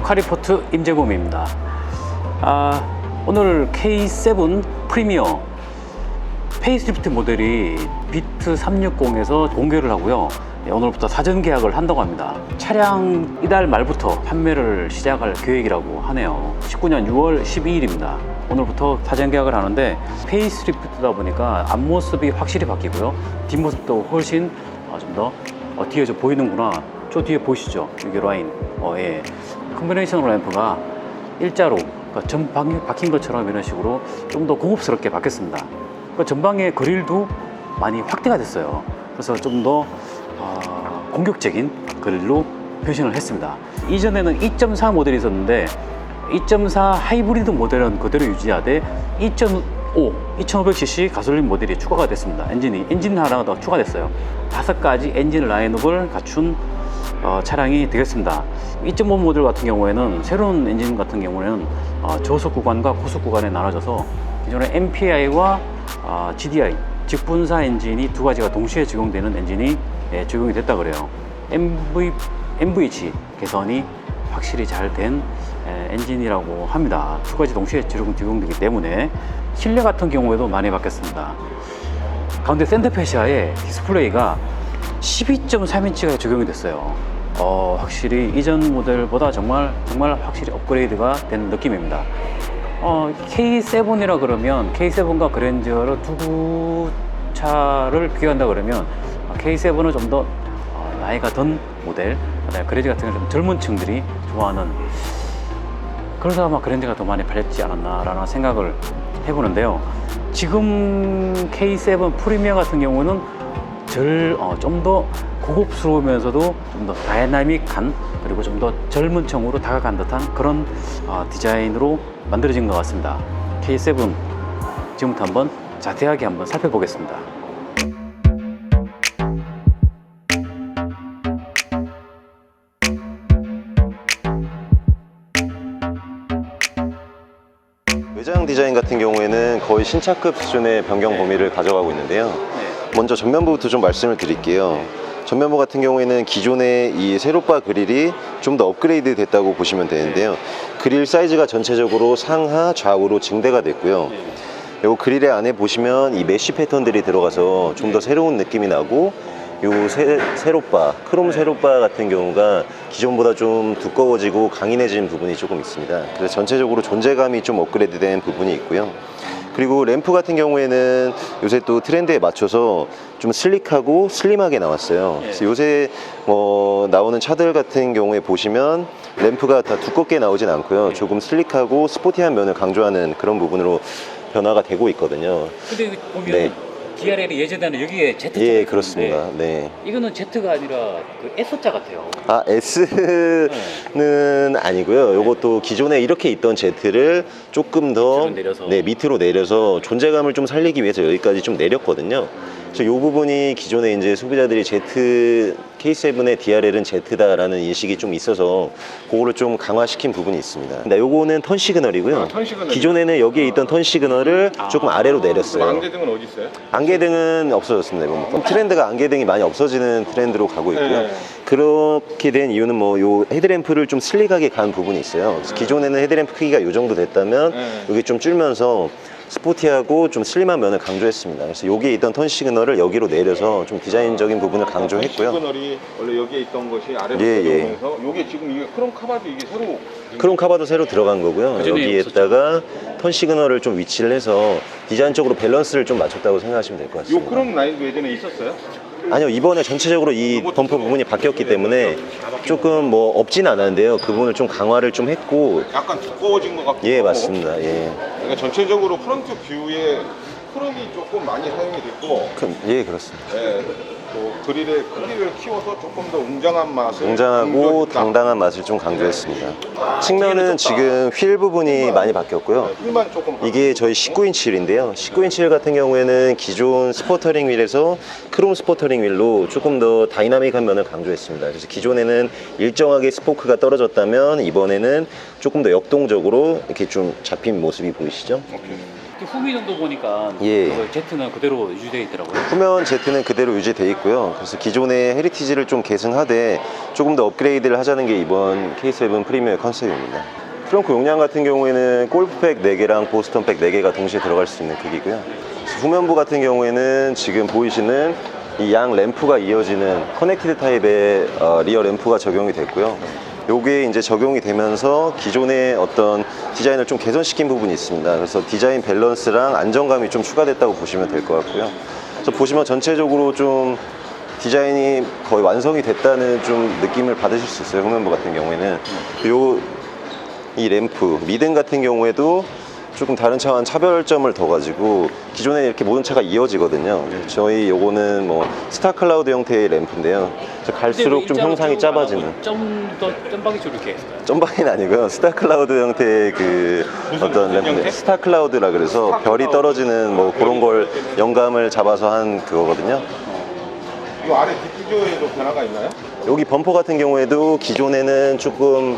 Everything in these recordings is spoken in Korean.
카리포트 임재범입니다. 오늘 K7 프리미어 페이스리프트 모델이 비트 360에서 공개를 하고요. 오늘부터 사전 계약을 한다고 합니다. 차량 이달 말부터 판매를 시작할 계획이라고 하네요. 19년 6월 12일입니다. 오늘부터 사전 계약을 하는데 페이스리프트다 보니까 앞모습이 확실히 바뀌고요. 뒷모습도 훨씬 좀 더 뒤에 좀 보이는구나. 저 뒤에 보이시죠? 여기 라인. 예. 컨비네이션 램프가 일자로 그러니까 전방이 박힌 것처럼 이런 식으로 좀 더 고급스럽게 바뀌었습니다. 그러니까 전방의 그릴도 많이 확대가 됐어요. 그래서 좀 더 공격적인 그릴로 변신을 했습니다. 이전에는 2.4 모델이 있었는데 2.4 하이브리드 모델은 그대로 유지하되 2.5, 2500cc 가솔린 모델이 추가가 됐습니다. 엔진 하나가 더 추가됐어요. 5가지 엔진 라인업을 갖춘 차량이 되겠습니다. 2.5 모델 같은 경우에는 새로운 엔진 같은 경우에는 저속 구간과 고속 구간에 나눠져서 기존의 MPI와 GDI 직분사 엔진이 두 가지가 동시에 적용되는 엔진이 적용이 됐다 그래요. MVH 개선이 확실히 잘 된 엔진이라고 합니다. 두 가지 동시에 적용되기 때문에 실내 같은 경우에도 많이 바뀌었습니다. 가운데 센터페시아에 디스플레이가 12.3인치가 적용이 됐어요. 확실히 이전 모델보다 정말 확실히 업그레이드가 된 느낌입니다. K7이라 그러면 K7과 그랜저를 두 차를 비교한다 그러면 K7은 좀 더 나이가 든 모델, 그랜저 같은 경우는 좀 젊은 층들이 좋아하는, 그래서 아마 그랜저가 더 많이 팔렸지 않았나라는 생각을 해보는데요. 지금 K7 프리미어 같은 경우는 좀 더 고급스러우면서도 좀 더 다이나믹한, 그리고 좀 더 젊은 층으로 다가간 듯한 그런 디자인으로 만들어진 것 같습니다. K7 지금부터 한번 자세하게 한번 살펴보겠습니다. 외장 디자인 같은 경우에는 거의 신차급 수준의 변경 범위를 가져가고 있는데요. 먼저 전면부부터 좀 말씀을 드릴게요. 전면부 같은 경우에는 기존의 이 세로바 그릴이 좀 더 업그레이드 됐다고 보시면 되는데요. 그릴 사이즈가 전체적으로 상하 좌우로 증대가 됐고요. 이 그릴의 안에 보시면 이 메쉬 패턴들이 들어가서 좀 더 새로운 느낌이 나고, 요 세로바, 크롬 세로바 같은 경우가 기존보다 좀 두꺼워지고 강인해진 부분이 조금 있습니다. 그래서 전체적으로 존재감이 좀 업그레이드 된 부분이 있고요. 그리고 램프 같은 경우에는 요새 또 트렌드에 맞춰서 좀 슬릭하고 슬림하게 나왔어요. 그래서 요새 나오는 차들 같은 경우에 보시면 램프가 다 두껍게 나오진 않고요. 조금 슬릭하고 스포티한 면을 강조하는 그런 부분으로 변화가 되고 있거든요. 근데 보면 DRL이 예전에는 여기에 Z자. 예, 그렇습니다. 네. 이거는 Z가 아니라 그 S자 같아요. S는 아니고요. 요것도 기존에 이렇게 있던 Z를 조금 더 밑으로 내려서 존재감을 좀 살리기 위해서 여기까지 좀 내렸거든요. 그래서 요 부분이 기존에 이제 소비자들이 K7의 DRL은 Z다라는 인식이 좀 있어서 그거를 좀 강화시킨 부분이 있습니다. 근데 요거는 턴 시그널이고요. 기존에는 여기에 있던 턴 시그널을 조금 아래로 내렸어요. 안개등은 어디 있어요? 안개등은 없어졌습니다. 트렌드가 안개등이 많이 없어지는 트렌드로 가고 있고요. 그렇게 된 이유는 요 헤드램프를 좀 슬릭하게 간 부분이 있어요. 그래서 기존에는 헤드램프 크기가 요 정도 됐다면 여기 좀 줄면서 스포티하고 좀 슬림한 면을 강조했습니다. 그래서 여기에 있던 턴 시그널을 여기로 내려서 좀 디자인적인 부분을 강조했고요. 시그널이 원래 여기에 있던 것이 아래로 내려오면서 이게 지금 이게 크롬 카바도 이게 새로 크롬 카바도 새로 들어간 거고요. 여기에다가 턴 시그널을 좀 위치를 해서 디자인적으로 밸런스를 좀 맞췄다고 생각하시면 될 것 같습니다. 이 크롬 라인도 예전에 있었어요? 아니요, 이번에 전체적으로 이 범퍼 부분이 바뀌었기 때문에 조금 없진 않았는데요. 그 부분을 좀 강화를 좀 했고. 약간 두꺼워진 것 같고. 예, 맞습니다. 예. 그러니까 전체적으로 프론트 뷰에 크롬이 조금 많이 사용이 됐고. 예, 그렇습니다. 예, 또 그릴의 크기를 키워서 조금 더 웅장하고 당당한 맛을 좀 강조했습니다. 측면은 지금 휠 부분이 많이 바뀌었고요. 휠만 조금 이게 저희 19인치 휠인데요. 19인치 휠 같은 경우에는 기존 스포터링 휠에서 크롬 스포터링 휠로 조금 더 다이나믹한 면을 강조했습니다. 그래서 기존에는 일정하게 스포크가 떨어졌다면 이번에는 조금 더 역동적으로 이렇게 좀 잡힌 모습이 보이시죠? 후미 정도 보니까 예. Z는 그대로 유지되어 있더라고요. 후면 Z는 그대로 유지되어 있고요. 그래서 기존의 헤리티지를 좀 계승하되 조금 더 업그레이드를 하자는 게 이번 K7 프리미어의 컨셉입니다. 트렁크 용량 같은 경우에는 골프백 4개랑 보스턴백 4개가 동시에 들어갈 수 있는 크기고요. 후면부 같은 경우에는 지금 보이시는 이 양 램프가 이어지는 커넥티드 타입의 리어 램프가 적용이 됐고요. 요게 이제 적용이 되면서 기존의 어떤 디자인을 좀 개선시킨 부분이 있습니다. 그래서 디자인 밸런스랑 안정감이 좀 추가됐다고 보시면 될 것 같고요. 그래서 보시면 전체적으로 좀 디자인이 거의 완성이 됐다는 좀 느낌을 받으실 수 있어요. 후면부 같은 경우에는 이 램프 미등 같은 경우에도 조금 다른 차와는 차별점을 더 가지고 기존에 이렇게 모든 차가 이어지거든요. 저희 요거는 뭐 스타 클라우드 형태의 램프인데요. 갈수록 좀 형상이 짧아지는. 좀더 점박이죠 이렇게 했어요. 점박이는 아니고요. 스타 클라우드 형태의 그 어떤 램프인데 스타 클라우드라 그래서 별이 떨어지는 뭐 그런 걸 영감을 잡아서 한 그거거든요. 이 아래 뒷구조에도 변화가 있나요? 여기 범퍼 같은 경우에도 기존에는 조금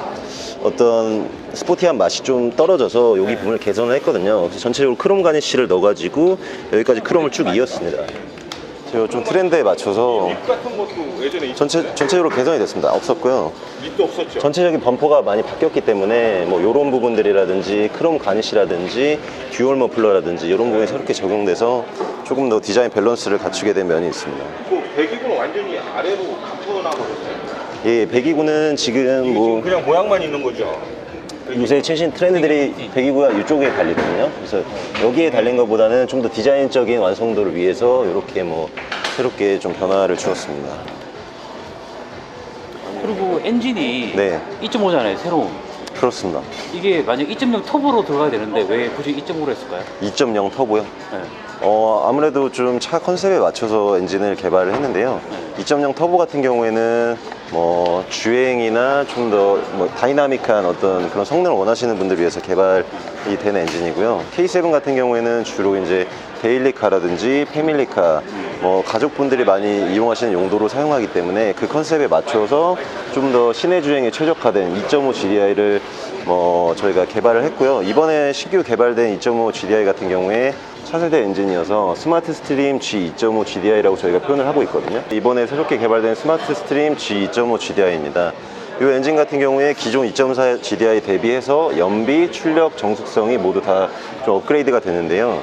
어떤 스포티한 맛이 좀 떨어져서 여기 부분을 개선을 했거든요. 그래서 전체적으로 크롬 가니쉬를 넣어가지고 여기까지 크롬을 쭉 이었습니다. 제가 좀 트렌드에 맞춰서 밑 같은 것도 예전에 전체적으로 개선이 됐습니다. 없었고요. 밑도 없었죠. 전체적인 범퍼가 많이 바뀌었기 때문에 뭐 이런 부분들이라든지 크롬 가니쉬라든지 듀얼 머플러라든지 이런 부분이 새롭게 적용돼서 조금 더 디자인 밸런스를 갖추게 된 면이 있습니다. 그 배기구는 완전히 아래로 감고 나가거든요. 예, 배기구는 지금 뭐 그냥 모양만 있는 거죠. 요새 최신 트렌드들이 배기구가 이쪽에 달리거든요. 그래서 여기에 달린 것보다는 좀 더 디자인적인 완성도를 위해서 이렇게 뭐 새롭게 좀 변화를 주었습니다. 그리고 엔진이 네. 2.5잖아요, 새로운. 그렇습니다. 이게 만약 2.0 터보로 들어가야 되는데 왜 굳이 2.5로 했을까요? 2.0 터보요. 네. 아무래도 좀 차 컨셉에 맞춰서 엔진을 개발을 했는데요. 2.0 터보 같은 경우에는 뭐 주행이나 좀 더 뭐 다이나믹한 어떤 그런 성능을 원하시는 분들 위해서 개발이 된 엔진이고요. K7 같은 경우에는 주로 이제 데일리카라든지 패밀리카, 뭐 가족분들이 많이 이용하시는 용도로 사용하기 때문에 그 컨셉에 맞춰서 좀 더 시내 주행에 최적화된 2.5 GDI를 저희가 개발을 했고요. 이번에 신규 개발된 2.5 GDI 같은 경우에 차세대 엔진이어서 스마트 스트림 G2.5 GDI라고 저희가 표현을 하고 있거든요. 이번에 새롭게 개발된 스마트 스트림 G2.5 GDI입니다. 이 엔진 같은 경우에 기존 2.4 GDI 대비해서 연비, 출력, 정숙성이 모두 다 좀 업그레이드가 되는데요.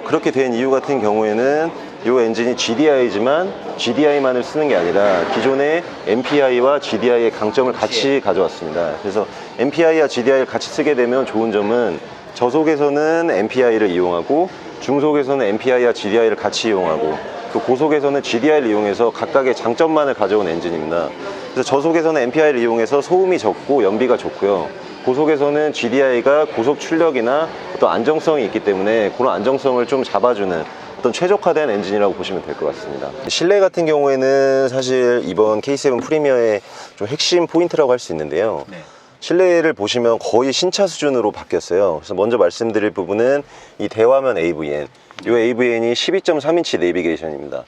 그렇게 된 이유 같은 경우에는 이 엔진이 GDI지만 GDI만을 쓰는 게 아니라 기존의 MPI와 GDI의 강점을 같이 가져왔습니다. 그래서 MPI와 GDI를 같이 쓰게 되면 좋은 점은 저속에서는 MPI를 이용하고 중속에서는 MPI와 GDI를 같이 이용하고 또 고속에서는 GDI를 이용해서 각각의 장점만을 가져온 엔진입니다. 그래서 저속에서는 MPI를 이용해서 소음이 적고 연비가 좋고요. 고속에서는 GDI가 고속 출력이나 어떤 안정성이 있기 때문에 그런 안정성을 좀 잡아주는 어떤 최적화된 엔진이라고 보시면 될 것 같습니다. 실내 같은 경우에는 사실 이번 K7 프리미어의 좀 핵심 포인트라고 할 수 있는데요. 네. 실내를 보시면 거의 신차 수준으로 바뀌었어요. 그래서 먼저 말씀드릴 부분은 이 대화면 AVN. 이 AVN이 12.3인치 내비게이션입니다.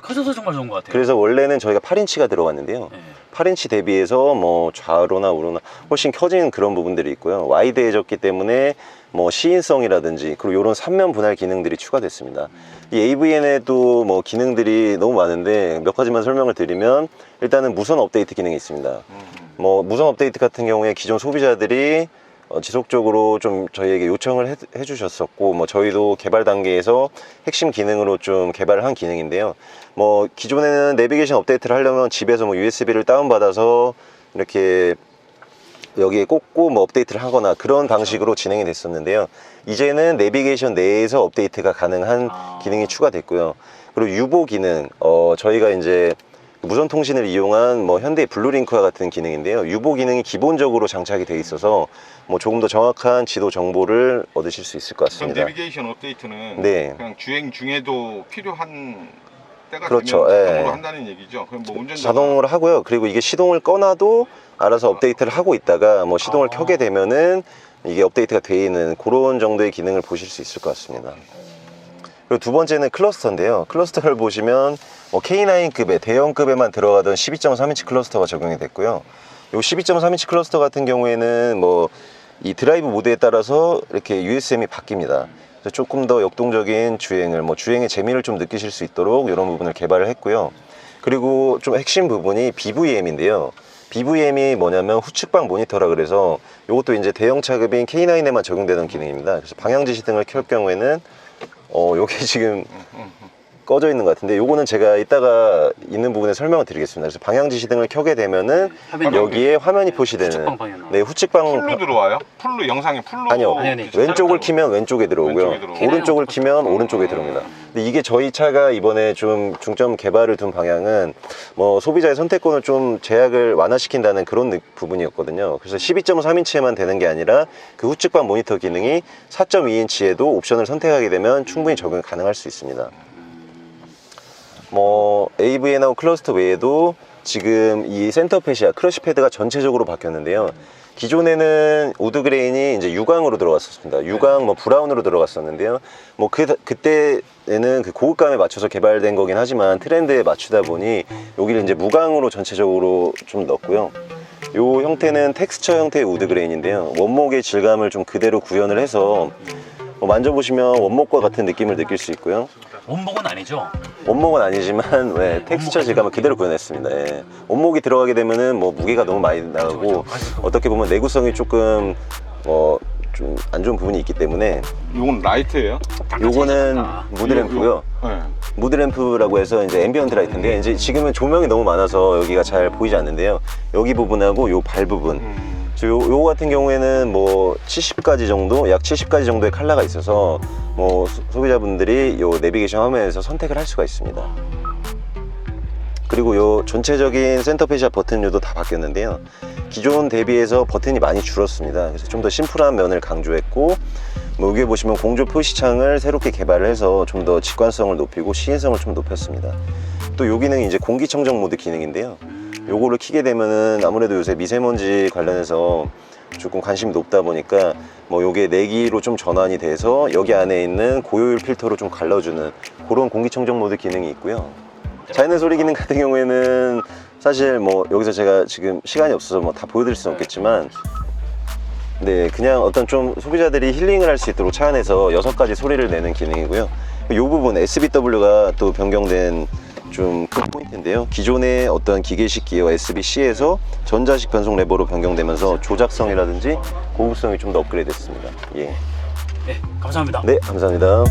커져서 정말 좋은 것 같아요. 그래서 원래는 저희가 8인치가 들어갔는데요. 네. 8인치 대비해서 뭐 좌로나 우로나 훨씬 켜지는 그런 부분들이 있고요. 와이드해졌기 때문에 뭐 시인성이라든지 그리고 이런 3면 분할 기능들이 추가됐습니다. 이 AVN에도 뭐 기능들이 너무 많은데 몇 가지만 설명을 드리면 일단은 무선 업데이트 기능이 있습니다. 뭐 무선 업데이트 같은 경우에 기존 소비자들이 지속적으로 좀 저희에게 요청을 해주셨었고 뭐 저희도 개발 단계에서 핵심 기능으로 좀 개발을 한 기능인데요. 뭐 기존에는 내비게이션 업데이트를 하려면 집에서 뭐 USB를 다운받아서 이렇게 여기에 꽂고 뭐 업데이트를 하거나 그런 방식으로 진행이 됐었는데요. 이제는 내비게이션 내에서 업데이트가 가능한 기능이 추가됐고요. 그리고 유보 기능, 저희가 이제 무선 통신을 이용한 뭐 현대 블루링크와 같은 기능인데요. 유보 기능이 기본적으로 장착이 돼 있어서 뭐 조금 더 정확한 지도 정보를 얻으실 수 있을 것 같습니다. 그럼 내비게이션 업데이트는 네. 그냥 주행 중에도 필요한 때가 그렇죠. 되면 자동으로 예. 한다는 얘기죠. 그럼 뭐 운전자 자동으로 하고요. 그리고 이게 시동을 꺼놔도 알아서 업데이트를 하고 있다가 뭐 시동을 켜게 되면은 이게 업데이트가 돼 있는 그런 정도의 기능을 보실 수 있을 것 같습니다. 그리고 두 번째는 클러스터인데요. 클러스터를 보시면 뭐 K9급의 대형급에만 들어가던 12.3인치 클러스터가 적용이 됐고요. 이 12.3인치 클러스터 같은 경우에는 뭐 이 드라이브 모드에 따라서 이렇게 USM이 바뀝니다. 그래서 조금 더 역동적인 주행을, 주행의 재미를 좀 느끼실 수 있도록 이런 부분을 개발을 했고요. 그리고 좀 핵심 부분이 BVM인데요. BVM이 뭐냐면 후측방 모니터라 그래서 이것도 이제 대형 차급인 K9에만 적용되는 기능입니다. 그래서 방향지시등을 켤 경우에는 요게 지금 꺼져 있는 것 같은데, 요거는 제가 이따가 있는 부분에 설명을 드리겠습니다. 그래서 방향지시등을 켜게 되면은 여기에 화면이 표시되는, 후측방 방향 나와요. 네, 후측방 풀로 들어와요? 풀로 영상이 풀로 아니요. 아니, 왼쪽을 키면 왼쪽에 들어오고요. 왼쪽에 들어오고. 오른쪽을 키면 오른쪽에 들어옵니다. 근데 이게 저희 차가 이번에 좀 중점 개발을 둔 방향은 소비자의 선택권을 좀 제약을 완화시킨다는 그런 부분이었거든요. 그래서 12.3인치에만 되는 게 아니라 그 후측방 모니터 기능이 4.2인치에도 옵션을 선택하게 되면 충분히 적용 가능할 수 있습니다. AV에 나온 클러스터 외에도 지금 이 센터 패시아 크러쉬 패드가 전체적으로 바뀌었는데요. 기존에는 우드 그레인이 이제 유광으로 들어갔었습니다. 유광 브라운으로 들어갔었는데요. 그때에는 그 고급감에 맞춰서 개발된 거긴 하지만 트렌드에 맞추다 보니 여기를 이제 무광으로 전체적으로 좀 넣었고요. 요 형태는 텍스처 형태의 우드 그레인인데요. 원목의 질감을 좀 그대로 구현을 해서 만져보시면 원목과 같은 느낌을 느낄 수 있고요. 원목은 아니죠? 원목은 아니지만 텍스처 질감을 그대로 구현했습니다. 예. 원목이 들어가게 되면은 무게가 너무 많이 나가고 어떻게 보면 내구성이 조금 좀 안 좋은 부분이 있기 때문에. 이건 라이트예요? 요거는 무드램프고요. 네. 무드램프라고 해서 이제 앰비언트 라이트인데, 이제 지금은 조명이 너무 많아서 여기가 잘 보이지 않는데요. 여기 부분하고 요 발 부분, 요 같은 경우에는 70가지 정도, 약 70가지 정도의 컬러가 있어서 소비자분들이 요 내비게이션 화면에서 선택을 할 수가 있습니다. 그리고 요 전체적인 센터 패시아 버튼류도 다 바뀌었는데요. 기존 대비해서 버튼이 많이 줄었습니다. 그래서 좀 더 심플한 면을 강조했고, 여기에 보시면 공조 표시창을 새롭게 개발을 해서 좀 더 직관성을 높이고 시인성을 좀 높였습니다. 또 요 기능이 이제 공기청정 모드 기능인데요. 요거를 켜게 되면은 아무래도 요새 미세먼지 관련해서 조금 관심이 높다 보니까 요게 내기로 좀 전환이 돼서 여기 안에 있는 고효율 필터로 좀 갈라주는 그런 공기청정 모드 기능이 있고요. 자연의 소리 기능 같은 경우에는 사실 여기서 제가 지금 시간이 없어서 다 보여드릴 수는 없겠지만, 네, 그냥 어떤 좀 소비자들이 힐링을 할 수 있도록 차 안에서 6가지 소리를 내는 기능이고요. 이 부분 SBW가 또 변경된 좀 큰 포인트인데요. 기존의 어떤 기계식 기어 SBC에서 전자식 변속 레버로 변경되면서 조작성이라든지 고급성이 좀 더 업그레이드 됐습니다. 예. 네, 감사합니다. 네, 감사합니다.